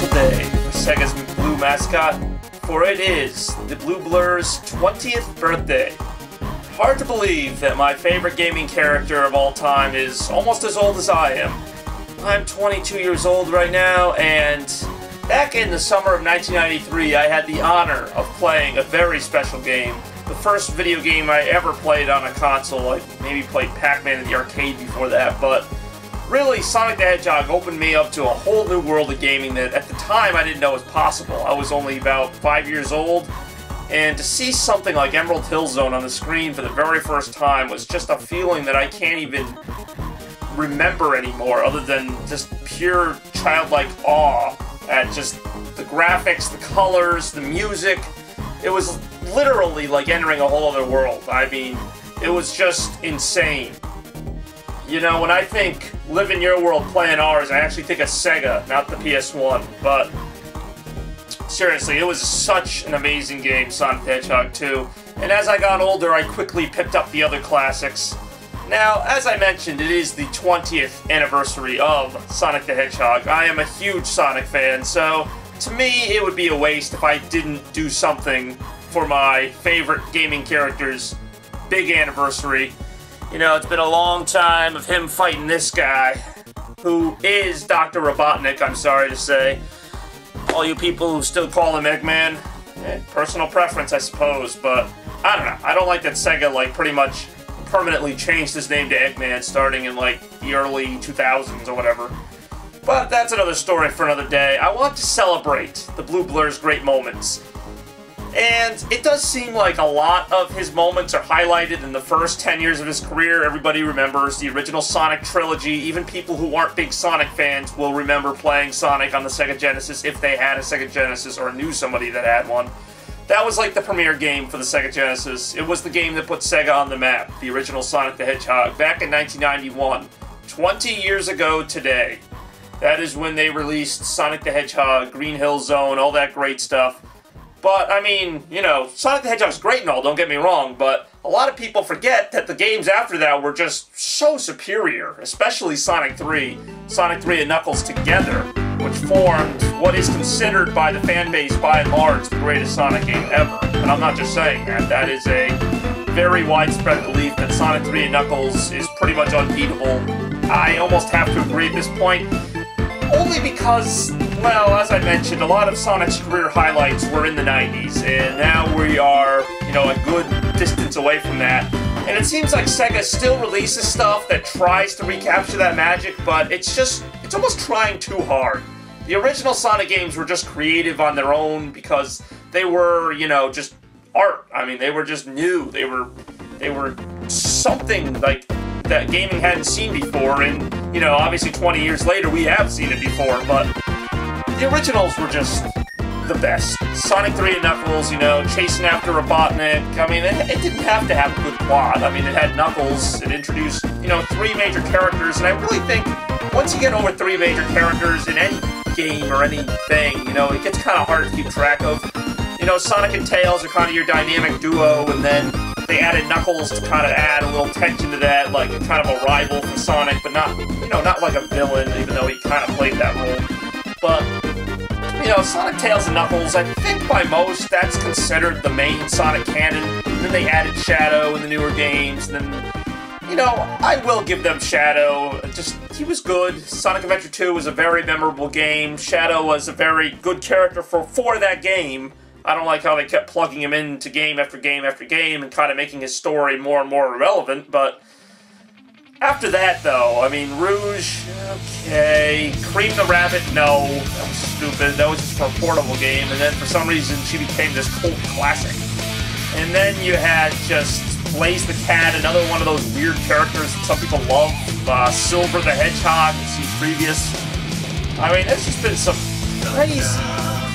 today for Sega's Blue mascot, for it is the Blue Blur's 20th birthday. Hard to believe that my favorite gaming character of all time is almost as old as I am. I'm 22 years old right now, and back in the summer of 1993, I had the honor of playing a very special game. The first video game I ever played on a console. I maybe played Pac-Man in the arcade before that, but really, Sonic the Hedgehog opened me up to a whole new world of gaming that at the time I didn't know was possible. I was only about 5 years old, and to see something like Emerald Hill Zone on the screen for the very first time was just a feeling that I can't even remember anymore, other than just pure childlike awe at just the graphics, the colors, the music. It was literally like entering a whole other world. I mean, it was just insane. You know, when I think live in your world, play in ours, I actually think of Sega, not the PS1. But seriously, it was such an amazing game, Sonic the Hedgehog 2. And as I got older, I quickly picked up the other classics. Now, as I mentioned, it is the 20th anniversary of Sonic the Hedgehog. I am a huge Sonic fan, so to me, it would be a waste if I didn't do something for my favorite gaming character's big anniversary. You know, it's been a long time of him fighting this guy, who is Dr. Robotnik, I'm sorry to say. All you people who still call him Eggman, personal preference, I suppose, but I don't know. I don't like that Sega, like, pretty much permanently changed his name to Eggman starting in, like, the early 2000s or whatever. But that's another story for another day. I want to celebrate the Blue Blur's great moments. And it does seem like a lot of his moments are highlighted in the first 10 years of his career. Everybody remembers the original Sonic trilogy. Even people who aren't big Sonic fans will remember playing Sonic on the Sega Genesis if they had a Sega Genesis or knew somebody that had one. That was like the premier game for the Sega Genesis. It was the game that put Sega on the map, the original Sonic the Hedgehog, back in 1991. 20 years ago today. That is when they released Sonic the Hedgehog, Green Hill Zone, all that great stuff. But, I mean, you know, Sonic the Hedgehog's great and all, don't get me wrong, but a lot of people forget that the games after that were just so superior, especially Sonic 3. Sonic 3 and Knuckles together, which formed what is considered by the fan base, by and large, the greatest Sonic game ever. And I'm not just saying that. That is a very widespread belief that Sonic 3 and Knuckles is pretty much unbeatable. I almost have to agree at this point. Only because, well, as I mentioned, a lot of Sonic's career highlights were in the 90s, and now we are, you know, a good distance away from that. And it seems like Sega still releases stuff that tries to recapture that magic, but it's almost trying too hard. The original Sonic games were just creative on their own because they were, you know, just art. I mean, they were just new. They were something like that gaming hadn't seen before, and, you know, obviously 20 years later we have seen it before, but the originals were just the best. Sonic 3 and Knuckles, you know, chasing after Robotnik. I mean, it didn't have to have a good plot. I mean, it had Knuckles, it introduced, you know, 3 major characters, and I really think once you get over 3 major characters in any game or anything, you know, it gets kind of hard to keep track of. You know, Sonic and Tails are kind of your dynamic duo, and then they added Knuckles to kind of add a little tension to that, like kind of a rival for Sonic, but not, you know, not like a villain, even though he kind of played that role. But, you know, Sonic, Tails, and Knuckles, I think by most that's considered the main Sonic canon. And then they added Shadow in the newer games, and then, you know, I will give them Shadow. Just, he was good. Sonic Adventure 2 was a very memorable game. Shadow was a very good character for that game. I don't like how they kept plugging him into game after game after game and kind of making his story more and more irrelevant, but after that, though, I mean, Rouge, okay, Cream the Rabbit, no, that was stupid, that was just for a portable game, and then for some reason she became this cult classic. And then you had just Blaze the Cat, another one of those weird characters that some people love, Silver the Hedgehog, you see previous. I mean, there's just been some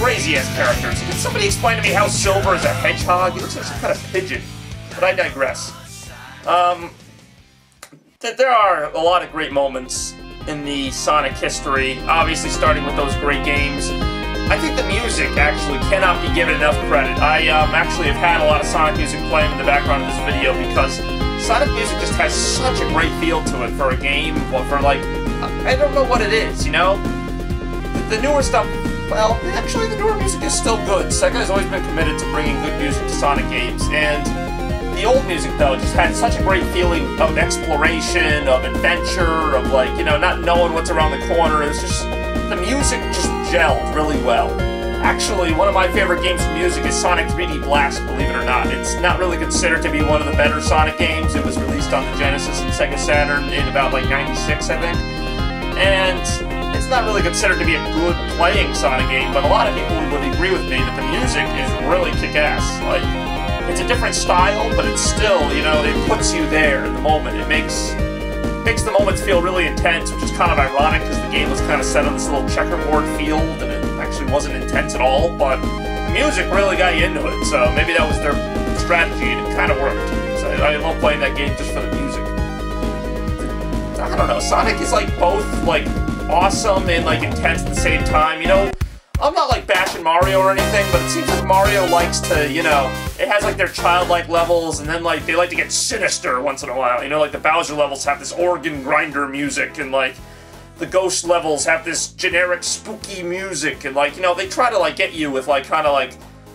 crazy-ass characters. Can somebody explain to me how Silver is a hedgehog? It looks like some kind of pigeon. But I digress. There are a lot of great moments in the Sonic history, obviously starting with those great games. I think the music actually cannot be given enough credit. I actually have had a lot of Sonic music playing in the background of this video because Sonic music just has such a great feel to it for a game, or for, like, I don't know what it is, you know? The newer stuff Well, actually, the newer music is still good. Sega has always been committed to bringing good music to Sonic games, and the old music, though, just had such a great feeling of exploration, of adventure, of, like, you know, not knowing what's around the corner. It's just, the music just gelled really well. Actually, one of my favorite games for music is Sonic 3D Blast, believe it or not. It's not really considered to be one of the better Sonic games. It was released on the Genesis and Sega Saturn in about, like, 96, I think. And it's not really considered to be a good playing Sonic game, but a lot of people would agree with me that the music is really kick-ass. Like, it's a different style, but it's still, you know, it puts you there in the moment. It makes the moments feel really intense, which is kind of ironic because the game was kind of set on this little checkerboard field, and it actually wasn't intense at all, but the music really got you into it, so maybe that was their strategy, and it kind of worked. So I love playing that game just for the music. I don't know, Sonic is like both like awesome and like intense at the same time, you know? I'm not like bashing Mario or anything, but it seems like Mario likes to, you know, it has like their childlike levels, and then like they like to get sinister once in a while, you know, like the Bowser levels have this organ grinder music, and like the Ghost levels have this generic spooky music, and like, you know, they try to like get you with like kind of like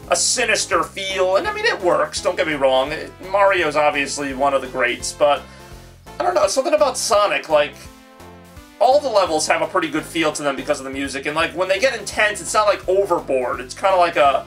a sinister feel, and I mean it works, don't get me wrong, Mario's obviously one of the greats, but I don't know, something about Sonic, like, all the levels have a pretty good feel to them because of the music, and like, when they get intense, it's not like overboard, it's kind of like a...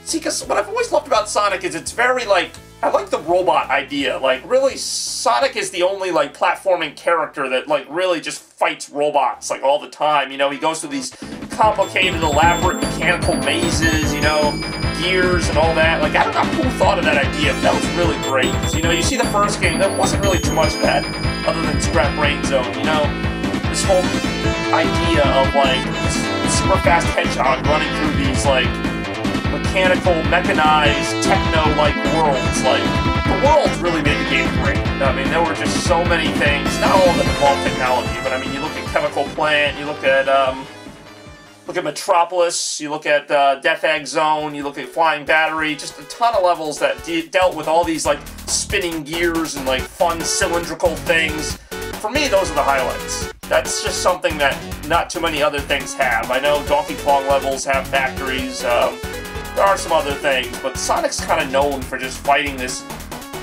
See, because what I've always loved about Sonic is it's very like, I like the robot idea, like, really, Sonic is the only like platforming character that like really just fights robots like all the time, you know, he goes through these complicated, elaborate mechanical mazes, you know, gears and all that. Like, I don't know who thought of that idea, but that was really great. So, you know, you see the first game, there wasn't really too much of that, other than Scrap Brain Zone, you know? This whole idea of, like, super fast hedgehog running through these, like, mechanical, mechanized, techno-like worlds. Like, the worlds really made the game great. I mean, there were just so many things, not all of them involved technology, but I mean, you look at Chemical Plant, you look at Metropolis, you look at Death Egg Zone, you look at Flying Battery, just a ton of levels that dealt with all these like spinning gears and like fun cylindrical things. For me, those are the highlights. That's just something that not too many other things have. I know Donkey Kong levels have factories, there are some other things, but Sonic's kind of known for just fighting this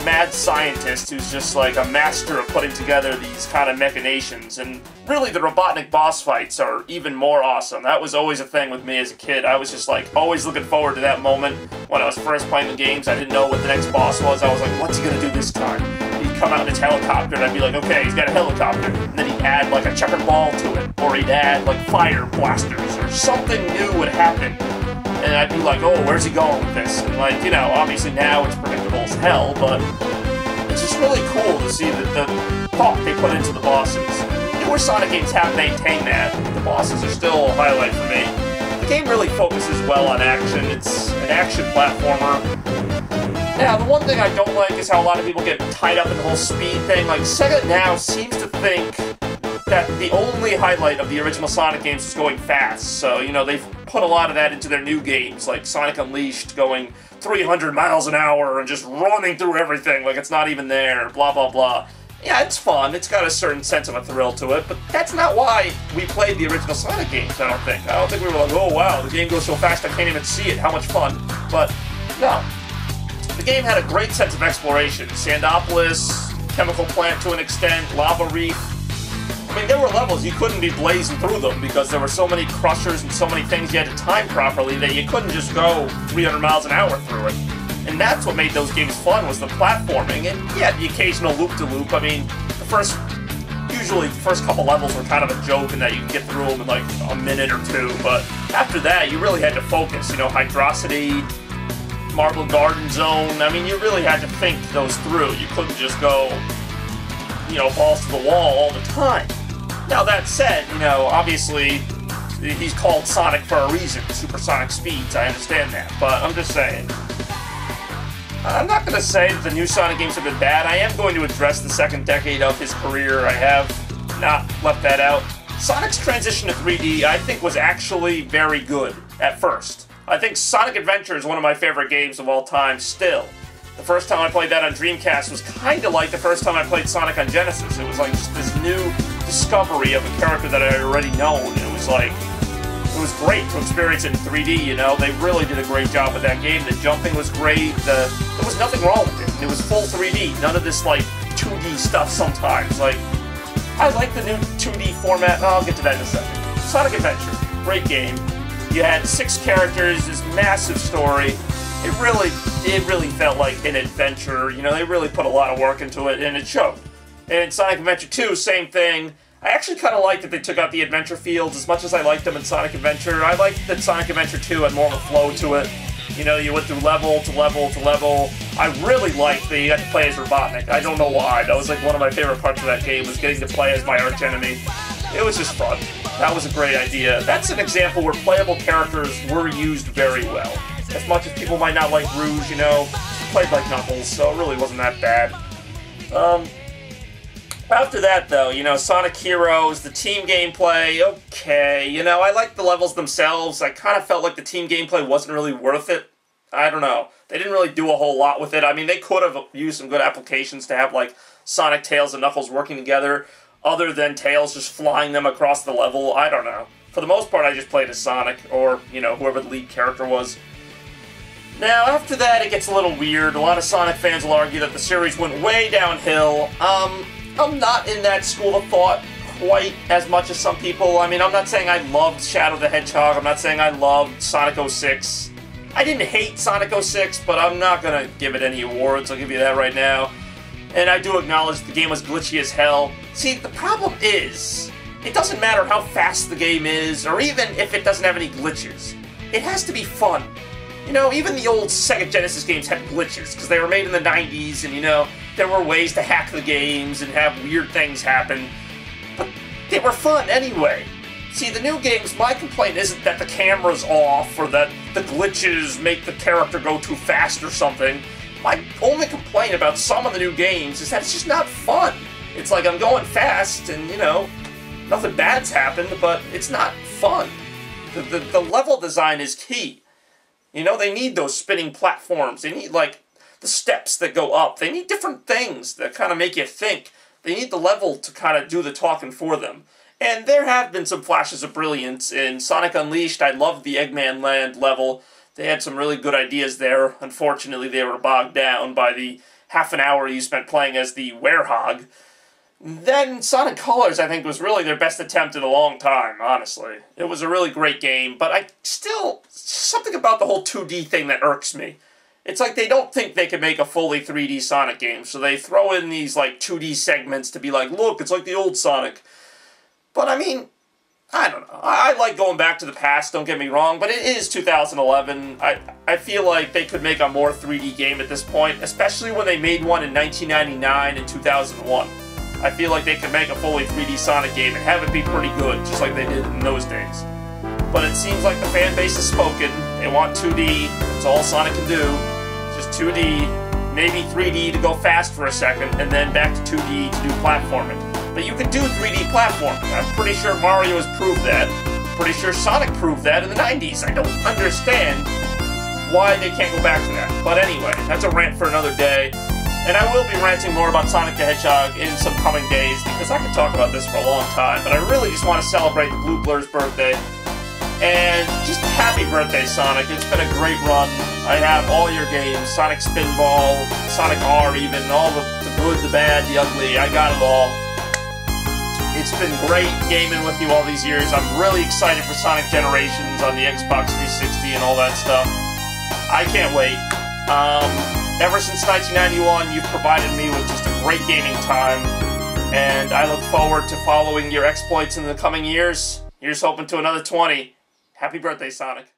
mad scientist who's just like a master of putting together these kind of machinations, and really the Robotnik boss fights are even more awesome. That was always a thing with me as a kid. I was just like always looking forward to that moment when I was first playing the games. I didn't know what the next boss was. I was like, what's he gonna do this time? He'd come out in his helicopter and I'd be like, okay, he's got a helicopter, and then he'd add like a checkered ball to it, or he'd add like fire blasters, or something new would happen. And I'd be like, oh, where's he going with this? And like, you know, obviously now it's predictable as hell, but it's just really cool to see the thought they put into the bosses. Newer Sonic games have maintained that. The bosses are still a highlight for me. The game really focuses well on action. It's an action platformer. Now, the one thing I don't like is how a lot of people get tied up in the whole speed thing. Like, Sega now seems to think that the only highlight of the original Sonic games is going fast. So, you know, they've put a lot of that into their new games, like Sonic Unleashed going 300 miles an hour and just running through everything like it's not even there, blah, blah, blah. Yeah, it's fun. It's got a certain sense of a thrill to it, but that's not why we played the original Sonic games, I don't think. I don't think we were like, oh, wow, the game goes so fast I can't even see it. How much fun. But, no. The game had a great sense of exploration. Sandopolis, Chemical Plant to an extent, Lava Reef. I mean, there were levels you couldn't be blazing through them because there were so many crushers and so many things you had to time properly that you couldn't just go 300 miles an hour through it. And that's what made those games fun, was the platforming, and yeah, the occasional loop-de-loop. I mean, usually the first couple levels were kind of a joke in that you could get through them in like a minute or two, but after that, you really had to focus. You know, Hydrocity, Marble Garden Zone, I mean, you really had to think those through. You couldn't just go, you know, balls to the wall all the time. Now, that said, you know, obviously, he's called Sonic for a reason, supersonic speeds, I understand that, but I'm just saying. I'm not going to say that the new Sonic games have been bad. I am going to address the second decade of his career. I have not left that out. Sonic's transition to 3D, I think, was actually very good at first. I think Sonic Adventure is one of my favorite games of all time still. The first time I played that on Dreamcast was kind of like the first time I played Sonic on Genesis. It was like just this new discovery of a character that I had already known. It was was great to experience it in 3D, you know? They really did a great job with that game. The jumping was great. There was nothing wrong with it. It was full 3D. None of this, like, 2D stuff sometimes. Like, I like the new 2D format. I'll get to that in a second. Sonic Adventure. Great game. You had 6 characters, this massive story. It really felt like an adventure. You know, they really put a lot of work into it, and it showed. And Sonic Adventure 2, same thing. I actually kind of liked that they took out the adventure fields as much as I liked them in Sonic Adventure. I liked that Sonic Adventure 2 had more of a flow to it. You know, you went through level to level to level. I really liked that you got to play as Robotnik. I don't know why. That was like one of my favorite parts of that game, was getting to play as my archenemy. It was just fun. That was a great idea. That's an example where playable characters were used very well. As much as people might not like Rouge, you know, he played like Knuckles, so it really wasn't that bad. After that, though, you know, Sonic Heroes, the team gameplay, okay. You know, I liked the levels themselves. I kind of felt like the team gameplay wasn't really worth it. I don't know. They didn't really do a whole lot with it. I mean, they could have used some good applications to have, like, Sonic, Tails, and Knuckles working together, other than Tails just flying them across the level. I don't know. For the most part, I just played as Sonic, or, you know, whoever the lead character was. Now, after that, it gets a little weird. A lot of Sonic fans will argue that the series went way downhill. I'm not in that school of thought quite as much as some people. I mean, I'm not saying I loved Shadow the Hedgehog. I'm not saying I loved Sonic 06. I didn't hate Sonic 06, but I'm not going to give it any awards. I'll give you that right now. And I do acknowledge the game was glitchy as hell. See, the problem is, it doesn't matter how fast the game is, or even if it doesn't have any glitches. It has to be fun. You know, even the old Sega Genesis games had glitches, because they were made in the 90s, and, you know, there were ways to hack the games and have weird things happen. But they were fun anyway. See, the new games, my complaint isn't that the camera's off, or that the glitches make the character go too fast or something. My only complaint about some of the new games is that it's just not fun. It's like I'm going fast, and, you know, nothing bad's happened, but it's not fun. The level design is key. You know, they need those spinning platforms. They need, like, the steps that go up. They need different things that kind of make you think. They need the level to kind of do the talking for them. And there have been some flashes of brilliance. In Sonic Unleashed, I loved the Eggman Land level. They had some really good ideas there. Unfortunately, they were bogged down by the half an hour you spent playing as the Werehog. Then Sonic Colors, I think, was really their best attempt in a long time, honestly. It was a really great game, but I still... something about the whole 2D thing that irks me. It's like they don't think they can make a fully 3D Sonic game, so they throw in these, like, 2D segments to be like, look, it's like the old Sonic. But, I mean, I don't know. I like going back to the past, don't get me wrong, but it is 2011. I feel like they could make a more 3D game at this point, especially when they made one in 1999 and 2001. I feel like they could make a fully 3D Sonic game and have it be pretty good, just like they did in those days. But it seems like the fan base has spoken. They want 2D. That's all Sonic can do. Just 2D, maybe 3D to go fast for a second, and then back to 2D to do platforming. But you can do 3D platforming. I'm pretty sure Mario has proved that. Pretty sure Sonic proved that in the 90s. I don't understand why they can't go back to that. But anyway, that's a rant for another day. And I will be ranting more about Sonic the Hedgehog in some coming days, because I could talk about this for a long time. But I really just want to celebrate the Blue Blur's birthday. And just happy birthday, Sonic. It's been a great run. I have all your games, Sonic Spinball, Sonic R even, all the good, the bad, the ugly. I got it all. It's been great gaming with you all these years. I'm really excited for Sonic Generations on the Xbox 360 and all that stuff. I can't wait. Ever since 1991, you've provided me with just a great gaming time, and I look forward to following your exploits in the coming years. Here's hoping to another 20. Happy birthday, Sonic.